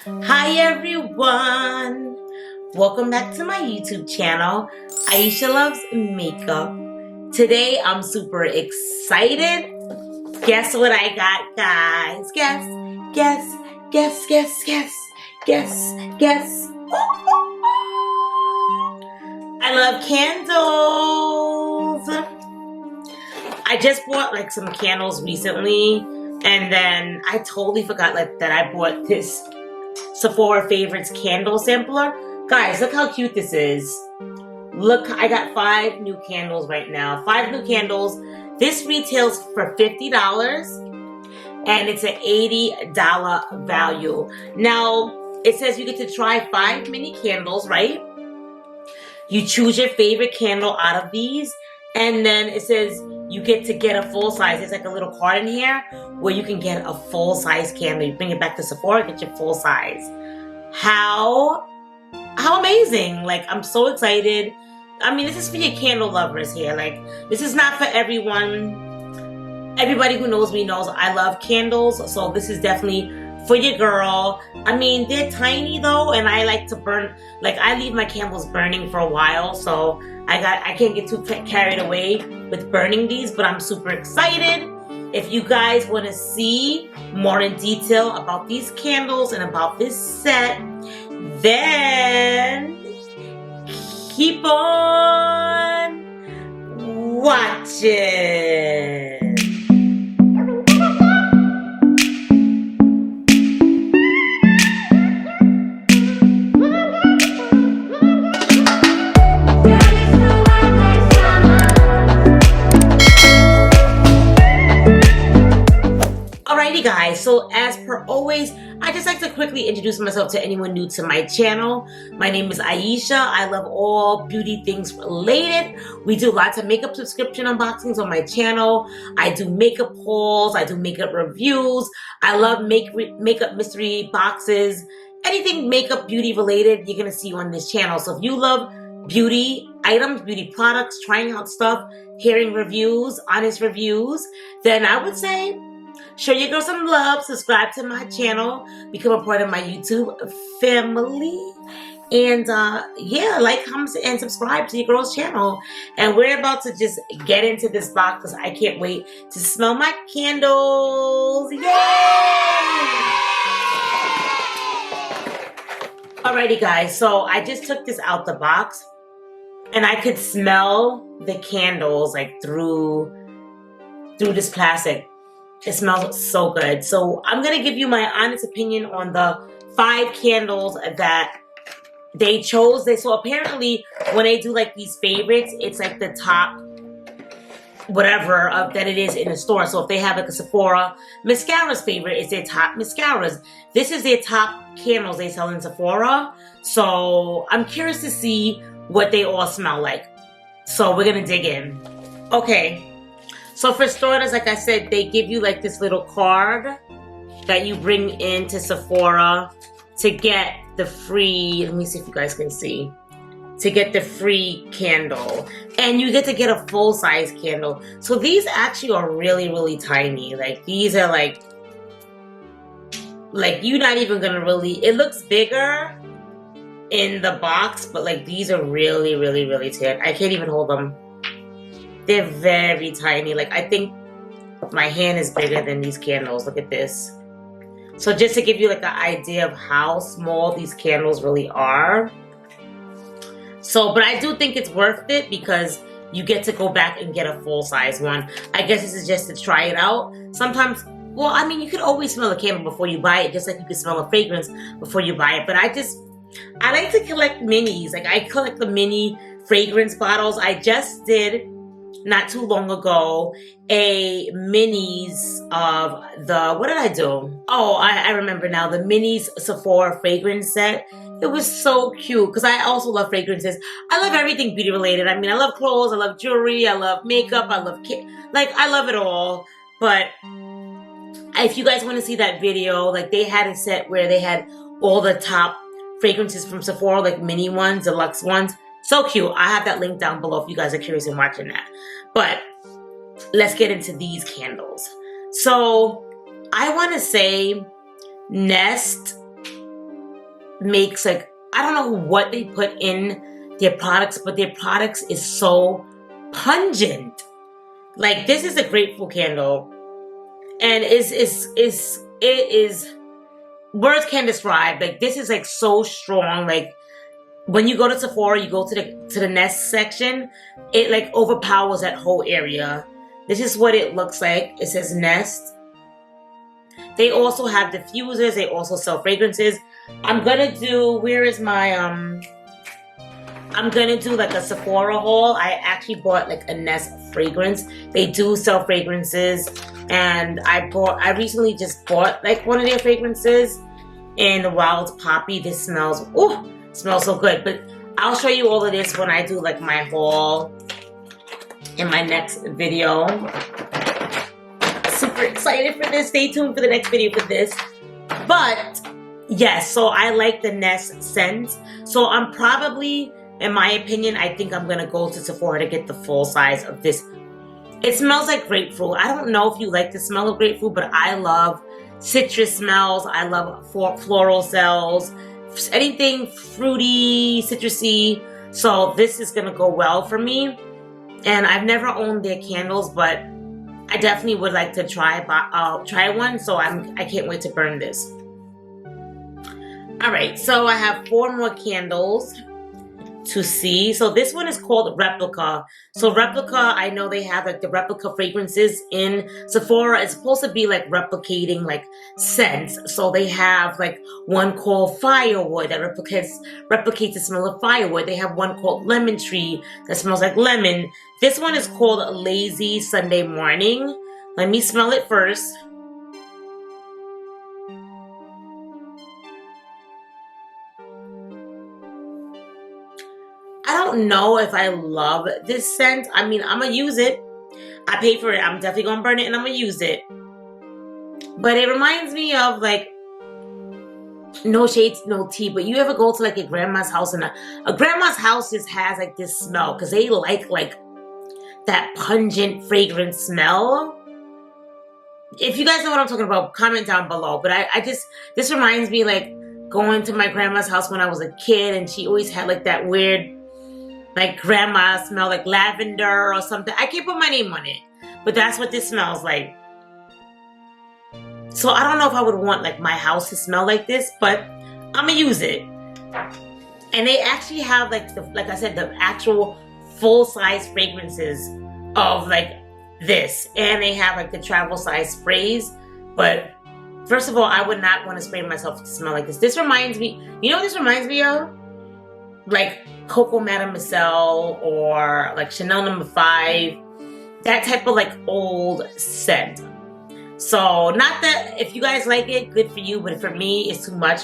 Hi everyone! Welcome back to my YouTube channel, Aisha Loves Makeup. Today I'm super excited. Guess what I got, guys? Guess, guess, guess, guess, guess, guess, guess. I love candles. I just bought like some candles recently, and then I totally forgot that I bought this Sephora Favorites candle sampler. Guys, look how cute this is. Look, I got 5 new candles right now. 5 new candles. This retails for $50 and it's an $80 value. Now, it says you get to try 5 mini candles, right? You choose your favorite candle out of these, and then it says you get to get a full size. There's like a little card in here where you can get a full size candle. You bring it back to Sephora, get your full size. How amazing. Like, I'm so excited. I mean, this is for your candle lovers here. Like, this is not for everyone. Everybody who knows me knows I love candles, so this is definitely for your girl. I mean, they're tiny though, and I like to burn, like I leave my candles burning for a while, so I can't get too carried away with burning these, but I'm super excited. If you guys want to see more in detail about these candles and about this set, then keep on watching. Alrighty guys, so as per always, I just like to quickly introduce myself to anyone new to my channel. My name is Aisha. I love all beauty things related. We do lots of makeup subscription unboxings on my channel. I do makeup hauls. I do makeup reviews. I love makeup mystery boxes. Anything makeup beauty related, you're going to see on this channel. So if you love beauty items, beauty products, trying out stuff, hearing reviews, honest reviews, then I would say show your girl some love, subscribe to my channel, become a part of my YouTube family, and yeah, like, comment, and subscribe to your girl's channel. And we're about to just get into this box because I can't wait to smell my candles. Yay! Alrighty guys, so I just took this out the box and I could smell the candles like through this plastic. It smells so good. So I'm going to give you my honest opinion on the 5 candles that they chose. So apparently when they do like these favorites, it's like the top whatever that it is in the store. So if they have like a Sephora mascaras favorite, it's their top mascaras. This is their top candles they sell in Sephora. So I'm curious to see what they all smell like. So we're going to dig in. Okay. So for starters, like I said, they give you like this little card that you bring into Sephora to get the free, let me see if you guys can see, to get the free candle. And you get to get a full-size candle. So these actually are really, really tiny. Like these are like you're not even gonna really, it looks bigger in the box, but like these are really, really, really thin. I can't even hold them. They're very tiny. Like, I think my hand is bigger than these candles. Look at this. So just to give you like an idea of how small these candles really are. So, but I do think it's worth it because you get to go back and get a full-size one. I guess this is just to try it out. Sometimes, well, I mean, you could always smell a candle before you buy it, just like you can smell a fragrance before you buy it. But I like to collect minis. Like, I collect the mini fragrance bottles. I just did, not too long ago, a minis of the, what did I do? Oh, I remember now, the minis Sephora fragrance set. It was so cute because I also love fragrances. I love everything beauty related. I mean, I love clothes, I love jewelry, I love makeup, I love like, I love it all. But if you guys want to see that video, like they had a set where they had all the top fragrances from Sephora, like mini ones, deluxe ones. So cute. I have that link down below if you guys are curious in watching that. But let's get into these candles. So I want to say Nest makes like, I don't know what they put in their products, but their products is so pungent. Like, this is a grapefruit candle, and it is words can't describe. Like, this is like so strong. Like, when you go to Sephora, you go to the Nest section, it like overpowers that whole area. This is what it looks like. It says Nest. They also have diffusers. They also sell fragrances. I'm gonna do, where is my I'm gonna do like a Sephora haul. I actually bought like a Nest fragrance. They do sell fragrances, and I recently just bought like one of their fragrances in the Wild Poppy. This smells so good. But I'll show you all of this when I do like my haul in my next video. Super excited for this. Stay tuned for the next video for this. But yes, so I like the Nest scent. So I'm probably, in my opinion, I think I'm gonna go to Sephora to get the full size of this. It smells like grapefruit. I don't know if you like the smell of grapefruit, but I love citrus smells. I love floral smells, anything fruity, citrusy. So this is gonna go well for me. And I've never owned their candles, but I definitely would like to try one. So I can't wait to burn this. All right, so I have 4 more candles to see. So this one is called Replica. So Replica, I know they have like the replica fragrances in Sephora. It's supposed to be like replicating like scents. So they have like one called Firewood that replicates the smell of firewood. They have one called Lemon Tree that smells like lemon. This one is called Lazy Sunday Morning. Let me smell it first. I don't know if I love this scent. I mean, I'm gonna use it. I paid for it. I'm definitely gonna burn it and I'm gonna use it. But it reminds me of like, no shades, no tea, but you ever go to like a grandma's house, and a grandma's house just has like this smell because they like that pungent fragrance smell. If you guys know what I'm talking about, comment down below. But this reminds me like going to my grandma's house when I was a kid, and she always had like that weird like grandma smell, like lavender or something. I can't put my name on it, but that's what this smells like. So I don't know if I would want like my house to smell like this, but I'm gonna use it. And they actually have like like I said, the actual full-size fragrances of like this, and they have like the travel size sprays. But first of all, I would not want to spray myself to smell like this. This reminds me, you know what this reminds me of? Like Coco Mademoiselle or like Chanel No. 5. That type of like old scent. So not that if you guys like it, good for you, but for me, it's too much.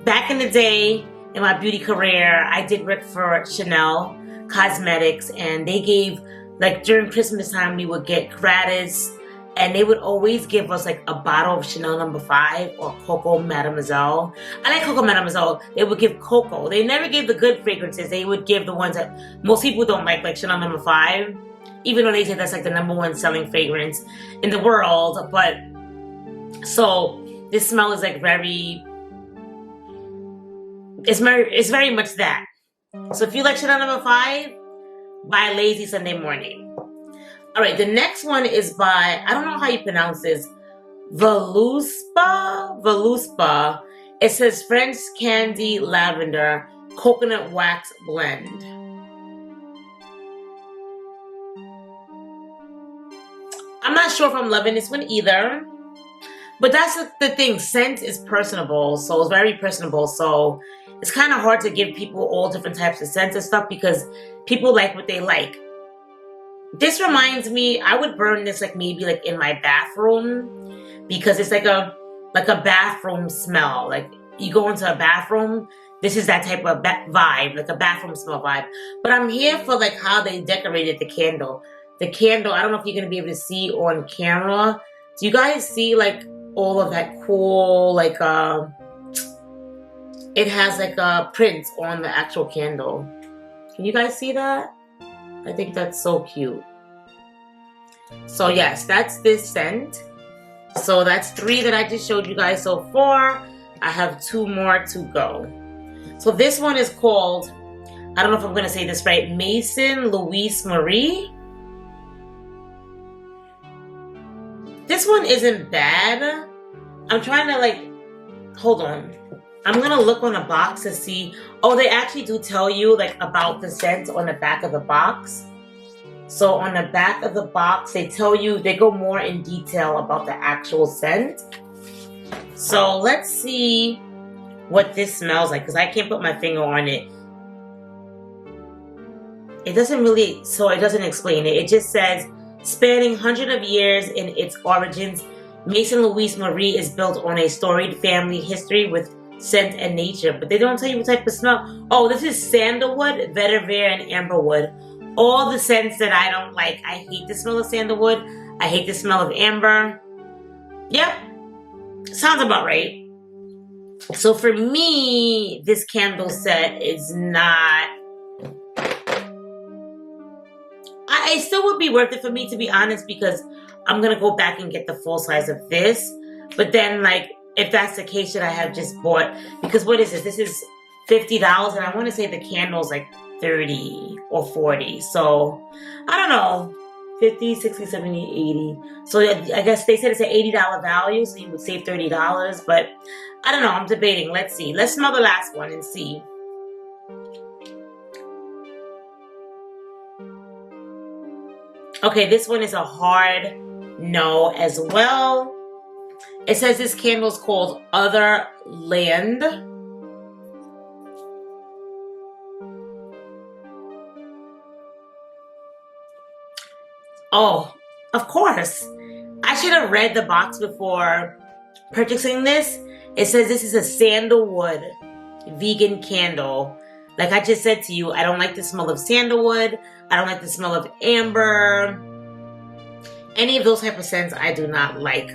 Back in the day, in my beauty career, I did work for Chanel Cosmetics, and they gave, like during Christmas time, we would get gratis, and they would always give us like a bottle of Chanel No. 5 or Coco Mademoiselle. I like Coco Mademoiselle. They would give Coco. They never gave the good fragrances. They would give the ones that most people don't like Chanel No. 5. Even though they say that's like the #1 selling fragrance in the world. But, so, this smell is like it's very much that. So if you like Chanel No. 5, buy Lazy Sunday Morning. Alright, the next one is by, I don't know how you pronounce this, Veluspa. It says French Candy Lavender Coconut Wax Blend. I'm not sure if I'm loving this one either. But that's the thing. Scent is personable. So it's very personable. So it's kind of hard to give people all different types of scents and stuff because people like what they like. This reminds me, I would burn this like maybe like in my bathroom because it's like a bathroom smell. Like you go into a bathroom, this is that type of vibe, like a bathroom smell vibe. But I'm here for like how they decorated the candle. The candle, I don't know if you're going to be able to see on camera. Do you guys see like all of that cool, like, it has like a print on the actual candle. Can you guys see that? I think that's so cute. So yes, that's this scent. So that's 3 that I just showed you guys so far. I have 2 more to go. So this one is called, I don't know if I'm going to say this right, Maison Louise Marie. This one isn't bad. I'm trying to like, hold on. I'm going to look on the box to see. Oh, they actually do tell you like about the scent on the back of the box. So on the back of the box, they tell you, they go more in detail about the actual scent. So let's see what this smells like, because I can't put my finger on it. It doesn't really, so it doesn't explain it. It just says, spanning hundreds of years in its origins, Maison Louise Marie is built on a storied family history with scent and nature. But they don't tell you what type of smell. Oh, this is sandalwood, vetiver, and amberwood. All the scents that I don't like. I hate the smell of sandalwood. I hate the smell of amber. Yep. Sounds about right. So for me, this candle set is not... it still would be worth it for me, to be honest, because I'm going to go back and get the full size of this. But then, like, if that's the case, should I have just bought... Because what is this? This is $50, and I want to say the candle's like 30 or 40. So, I don't know. 50, 60, 70, 80. So I guess they said it's an $80 value, so you would save $30. But I don't know. I'm debating. Let's see. Let's smell the last one and see. Okay, this one is a hard no as well. It says this candle is called Other Land. Oh, of course. I should have read the box before purchasing this. It says this is a sandalwood vegan candle. Like I just said to you, I don't like the smell of sandalwood. I don't like the smell of amber. Any of those type of scents I do not like.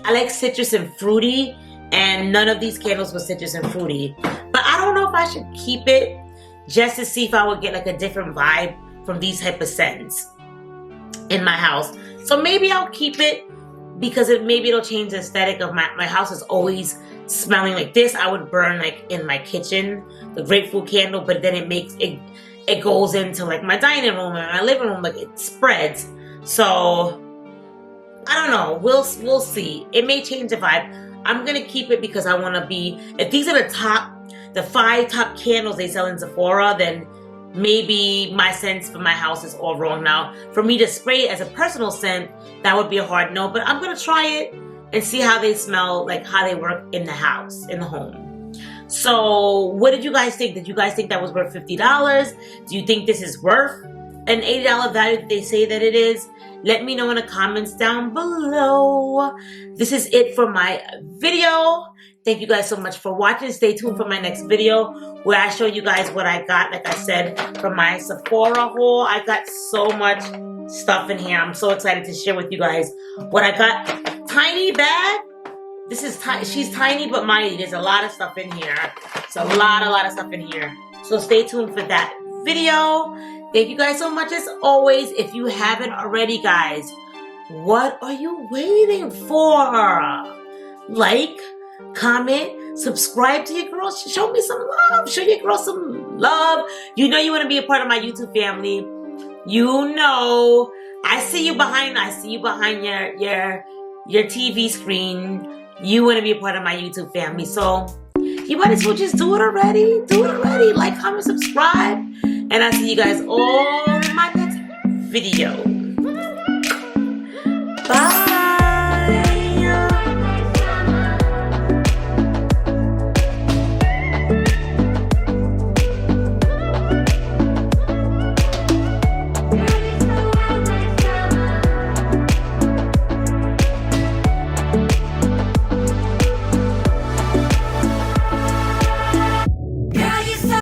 I like citrus and fruity, and none of these candles were citrus and fruity. But I don't know if I should keep it just to see if I would get like a different vibe from these type of scents in my house. So maybe I'll keep it because maybe it'll change the aesthetic of my house. Is always smelling like this. I would burn like in my kitchen the grapefruit candle, but then it goes into like my dining room and my living room, like it spreads. So I don't know. We'll see. It may change the vibe. I'm gonna keep it because I want to be. If these are the 5 top candles they sell in Sephora, then maybe my scents for my house is all wrong. Now, for me to spray it as a personal scent, that would be a hard no. But I'm gonna try it and see how they smell, like how they work in the house, in the home. So, what did you guys think? Did you guys think that was worth $50? Do you think this is worth an $80 value that they say that it is? Let me know in the comments down below. This is it for my video. Thank you guys so much for watching. Stay tuned for my next video where I show you guys what I got, like I said, from my Sephora haul. I got so much stuff in here. I'm so excited to share with you guys what I got. Tiny bag. This is she's tiny but mighty. There's a lot of stuff in here. It's a lot of stuff in here. So stay tuned for that video. Thank you guys so much as always. If you haven't already, guys, what are you waiting for? Like, comment, subscribe to your girl. Show me some love. Show your girl some love. You know you want to be a part of my YouTube family. You know, I see you behind your TV screen. You want to be a part of my YouTube family. So you might as well just do it already. Do it already. Like, comment, subscribe. And I'll see you guys all in my next video. Bye.